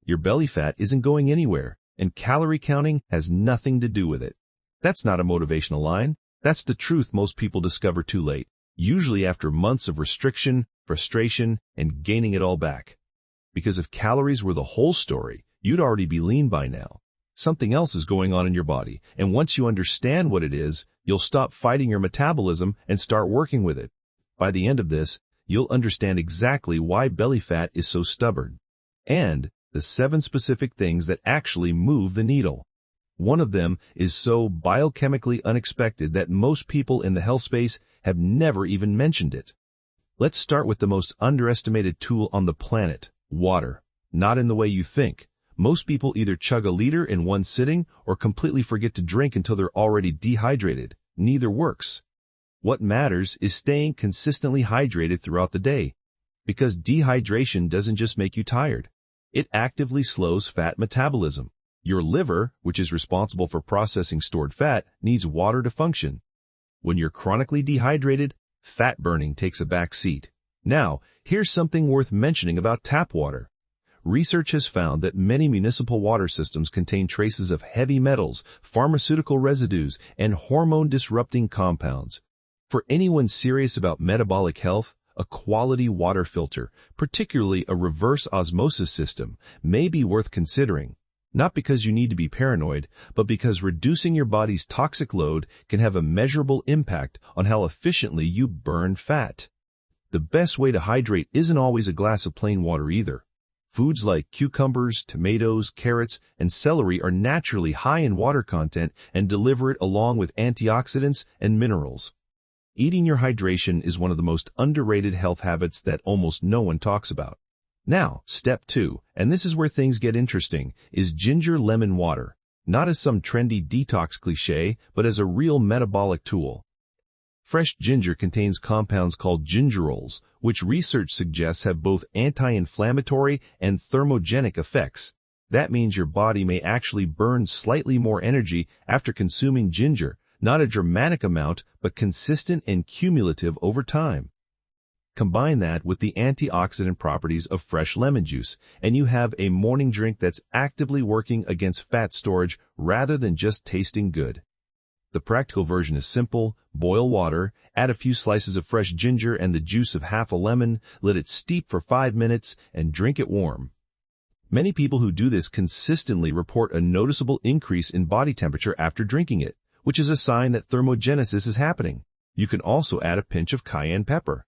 Your belly fat isn't going anywhere, and calorie counting has nothing to do with it. That's not a motivational line. That's the truth most people discover too late, usually after months of restriction, frustration, and gaining it all back. Because if calories were the whole story, you'd already be lean by now. Something else is going on in your body, and once you understand what it is, you'll stop fighting your metabolism and start working with it. By the end of this, you'll understand exactly why belly fat is so stubborn, and the 7 specific things that actually move the needle. One of them is so biochemically unexpected that most people in the health space have never even mentioned it. Let's start with the most underestimated tool on the planet, water. Not in the way you think. Most people either chug a liter in one sitting or completely forget to drink until they're already dehydrated. Neither works. What matters is staying consistently hydrated throughout the day, because dehydration doesn't just make you tired. It actively slows fat metabolism. Your liver, which is responsible for processing stored fat, needs water to function. When you're chronically dehydrated, fat burning takes a back seat. Now, here's something worth mentioning about tap water. Research has found that many municipal water systems contain traces of heavy metals, pharmaceutical residues, and hormone-disrupting compounds. For anyone serious about metabolic health, a quality water filter, particularly a reverse osmosis system, may be worth considering. Not because you need to be paranoid, but because reducing your body's toxic load can have a measurable impact on how efficiently you burn fat. The best way to hydrate isn't always a glass of plain water either. Foods like cucumbers, tomatoes, carrots, and celery are naturally high in water content and deliver it along with antioxidants and minerals. Eating your hydration is one of the most underrated health habits that almost no one talks about. Now, step 2, and this is where things get interesting, is ginger lemon water. Not as some trendy detox cliche, but as a real metabolic tool. Fresh ginger contains compounds called gingerols, which research suggests have both anti-inflammatory and thermogenic effects. That means your body may actually burn slightly more energy after consuming ginger, not a dramatic amount, but consistent and cumulative over time. Combine that with the antioxidant properties of fresh lemon juice, and you have a morning drink that's actively working against fat storage rather than just tasting good. The practical version is simple. Boil water, add a few slices of fresh ginger and the juice of half a lemon, let it steep for 5 minutes, and drink it warm. Many people who do this consistently report a noticeable increase in body temperature after drinking it, which is a sign that thermogenesis is happening. You can also add a pinch of cayenne pepper.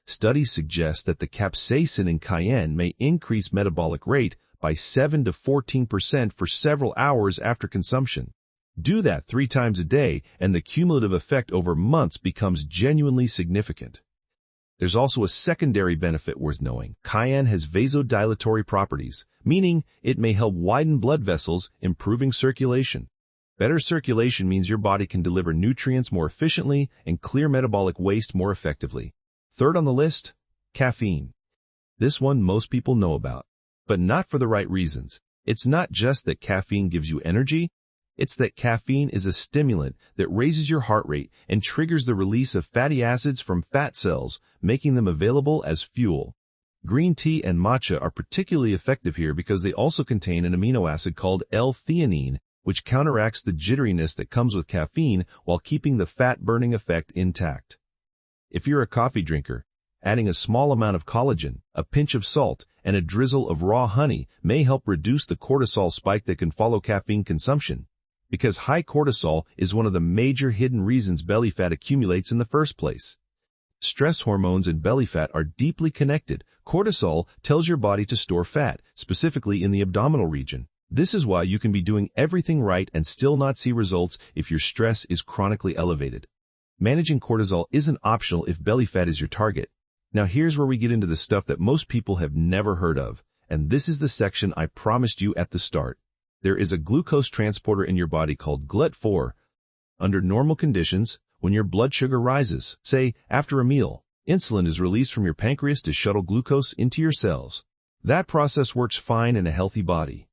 Studies suggest that the capsaicin in cayenne may increase metabolic rate by 7 to 14% for several hours after consumption. Do that 3 times a day, and the cumulative effect over months becomes genuinely significant. There's also a secondary benefit worth knowing. Cayenne has vasodilatory properties, meaning it may help widen blood vessels, improving circulation. Better circulation means your body can deliver nutrients more efficiently and clear metabolic waste more effectively. Third on the list, caffeine. This one most people know about, but not for the right reasons. It's not just that caffeine gives you energy, it's that caffeine is a stimulant that raises your heart rate and triggers the release of fatty acids from fat cells, making them available as fuel. Green tea and matcha are particularly effective here because they also contain an amino acid called L-theanine, which counteracts the jitteriness that comes with caffeine while keeping the fat-burning effect intact. If you're a coffee drinker, adding a small amount of collagen, a pinch of salt, and a drizzle of raw honey may help reduce the cortisol spike that can follow caffeine consumption. Because high cortisol is one of the major hidden reasons belly fat accumulates in the first place. Stress hormones and belly fat are deeply connected. Cortisol tells your body to store fat, specifically in the abdominal region. This is why you can be doing everything right and still not see results if your stress is chronically elevated. Managing cortisol isn't optional if belly fat is your target. Now here's where we get into the stuff that most people have never heard of, and this is the section I promised you at the start. There is a glucose transporter in your body called GLUT4. Under normal conditions, when your blood sugar rises, say after a meal, insulin is released from your pancreas to shuttle glucose into your cells. That process works fine in a healthy body.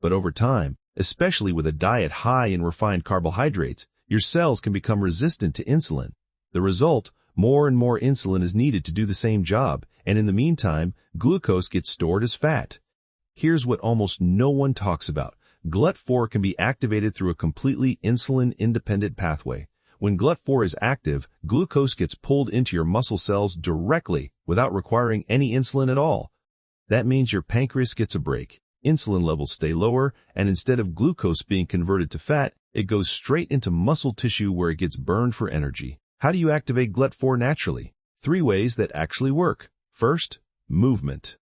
But over time, especially with a diet high in refined carbohydrates, your cells can become resistant to insulin. The result, more and more insulin is needed to do the same job, and in the meantime, glucose gets stored as fat. Here's what almost no one talks about. GLUT4 can be activated through a completely insulin-independent pathway. When GLUT4 is active, glucose gets pulled into your muscle cells directly without requiring any insulin at all. That means your pancreas gets a break. Insulin levels stay lower, and instead of glucose being converted to fat, it goes straight into muscle tissue where it gets burned for energy. How do you activate GLUT4 naturally? 3 ways that actually work. First, movement.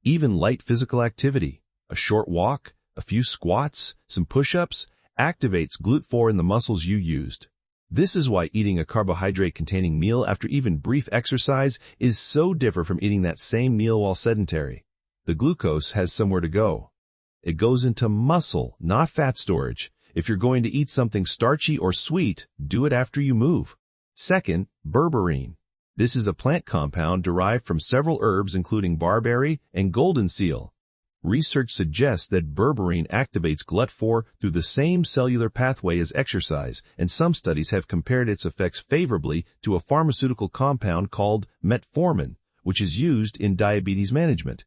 Even light physical activity, a short walk, a few squats, some push-ups, activates GLUT4 in the muscles you used. This is why eating a carbohydrate-containing meal after even brief exercise is so different from eating that same meal while sedentary. The glucose has somewhere to go. It goes into muscle, not fat storage. If you're going to eat something starchy or sweet, do it after you move. Second, berberine. This is a plant compound derived from several herbs including barberry and golden seal. Research suggests that berberine activates GLUT4 through the same cellular pathway as exercise, and some studies have compared its effects favorably to a pharmaceutical compound called metformin, which is used in diabetes management.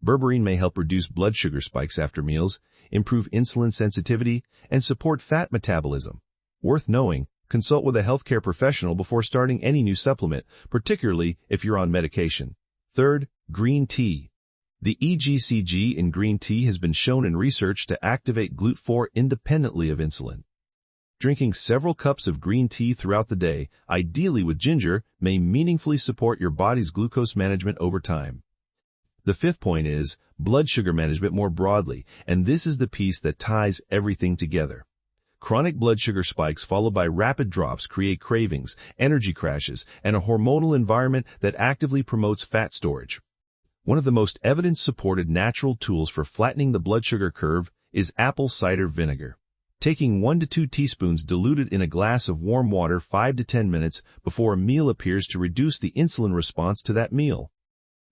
Berberine may help reduce blood sugar spikes after meals, improve insulin sensitivity, and support fat metabolism. Worth knowing, consult with a healthcare professional before starting any new supplement, particularly if you're on medication. Third, green tea. The EGCG in green tea has been shown in research to activate GLUT4 independently of insulin. Drinking several cups of green tea throughout the day, ideally with ginger, may meaningfully support your body's glucose management over time. The 5th point is blood sugar management more broadly, and this is the piece that ties everything together. Chronic blood sugar spikes followed by rapid drops create cravings, energy crashes, and a hormonal environment that actively promotes fat storage. One of the most evidence-supported natural tools for flattening the blood sugar curve is apple cider vinegar. Taking 1 to 2 teaspoons diluted in a glass of warm water 5 to 10 minutes before a meal appears to reduce the insulin response to that meal.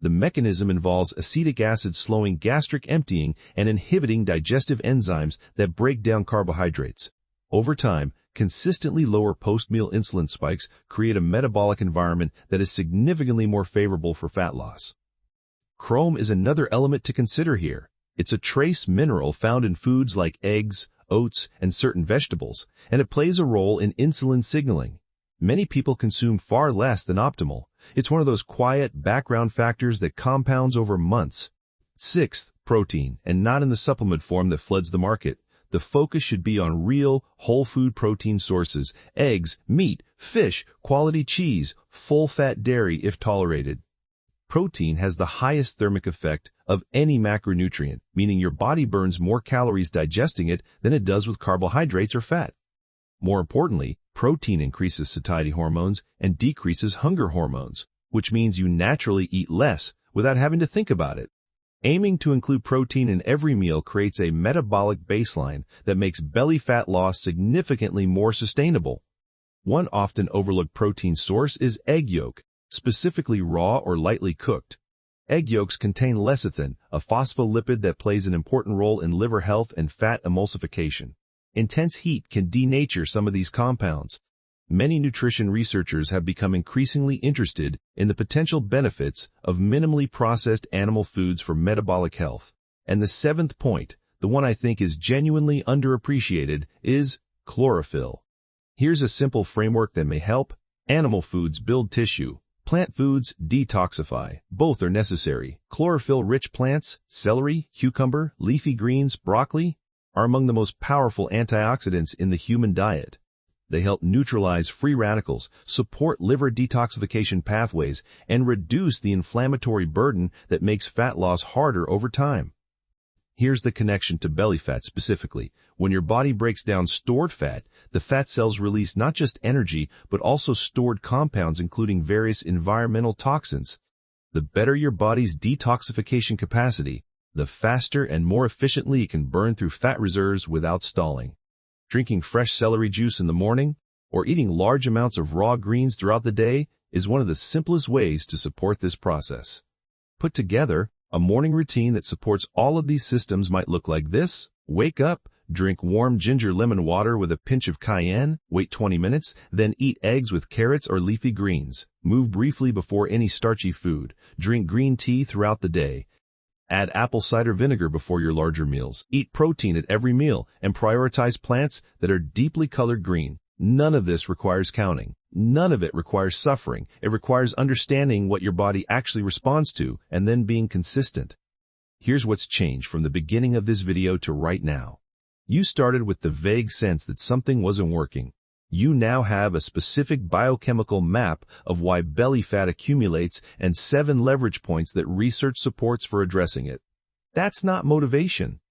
The mechanism involves acetic acid slowing gastric emptying and inhibiting digestive enzymes that break down carbohydrates. Over time, consistently lower post-meal insulin spikes create a metabolic environment that is significantly more favorable for fat loss. Chrome is another element to consider here. It's a trace mineral found in foods like eggs, oats, and certain vegetables, and it plays a role in insulin signaling. Many people consume far less than optimal. It's one of those quiet background factors that compounds over months. 6th, protein, and not in the supplement form that floods the market. The focus should be on real, whole food protein sources, eggs, meat, fish, quality cheese, full-fat dairy if tolerated. Protein has the highest thermic effect of any macronutrient, meaning your body burns more calories digesting it than it does with carbohydrates or fat. More importantly, protein increases satiety hormones and decreases hunger hormones, which means you naturally eat less without having to think about it. Aiming to include protein in every meal creates a metabolic baseline that makes belly fat loss significantly more sustainable. One often overlooked protein source is egg yolk, specifically raw or lightly cooked. Egg yolks contain lecithin, a phospholipid that plays an important role in liver health and fat emulsification. Intense heat can denature some of these compounds. Many nutrition researchers have become increasingly interested in the potential benefits of minimally processed animal foods for metabolic health. And the 7th point, the one I think is genuinely underappreciated, is chlorophyll. Here's a simple framework that may help. Animal foods build tissue. Plant foods detoxify. Both are necessary. Chlorophyll-rich plants, celery, cucumber, leafy greens, broccoli, are among the most powerful antioxidants in the human diet. They help neutralize free radicals, support liver detoxification pathways, and reduce the inflammatory burden that makes fat loss harder over time. Here's the connection to belly fat specifically. When your body breaks down stored fat, the fat cells release not just energy, but also stored compounds including various environmental toxins. The better your body's detoxification capacity, the faster and more efficiently it can burn through fat reserves without stalling. Drinking fresh celery juice in the morning or eating large amounts of raw greens throughout the day is one of the simplest ways to support this process. Put together, a morning routine that supports all of these systems might look like this. Wake up, drink warm ginger lemon water with a pinch of cayenne, wait 20 minutes, then eat eggs with carrots or leafy greens. Move briefly before any starchy food. Drink green tea throughout the day. Add apple cider vinegar before your larger meals. Eat protein at every meal and prioritize plants that are deeply colored green. None of this requires counting. None of it requires suffering. It requires understanding what your body actually responds to and then being consistent. Here's what's changed from the beginning of this video to right now. You started with the vague sense that something wasn't working. You now have a specific biochemical map of why belly fat accumulates and 7 leverage points that research supports for addressing it. That's not motivation.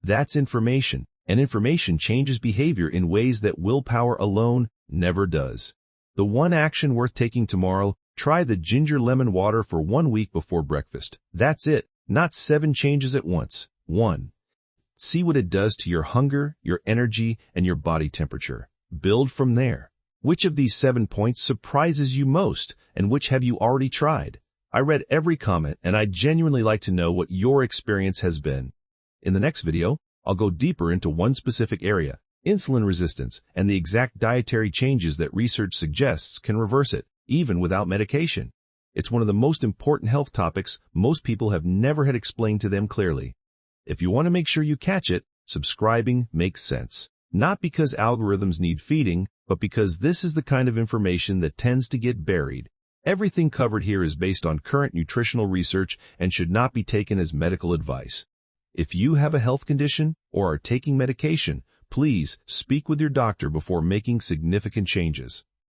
That's information, and information changes behavior in ways that willpower alone never does. The one action worth taking tomorrow: try the ginger lemon water for 1 week before breakfast. That's it, not 7 changes at once. 1. See what it does to your hunger, your energy, and your body temperature. Build from there. Which of these 7 points surprises you most, and which have you already tried? I read every comment, and I'd genuinely like to know what your experience has been. In the next video, I'll go deeper into one specific area: insulin resistance, and the exact dietary changes that research suggests can reverse it, even without medication. It's one of the most important health topics most people have never had explained to them clearly. If you want to make sure you catch it, subscribing makes sense. Not because algorithms need feeding, but because this is the kind of information that tends to get buried. Everything covered here is based on current nutritional research and should not be taken as medical advice. If you have a health condition or are taking medication, please speak with your doctor before making significant changes.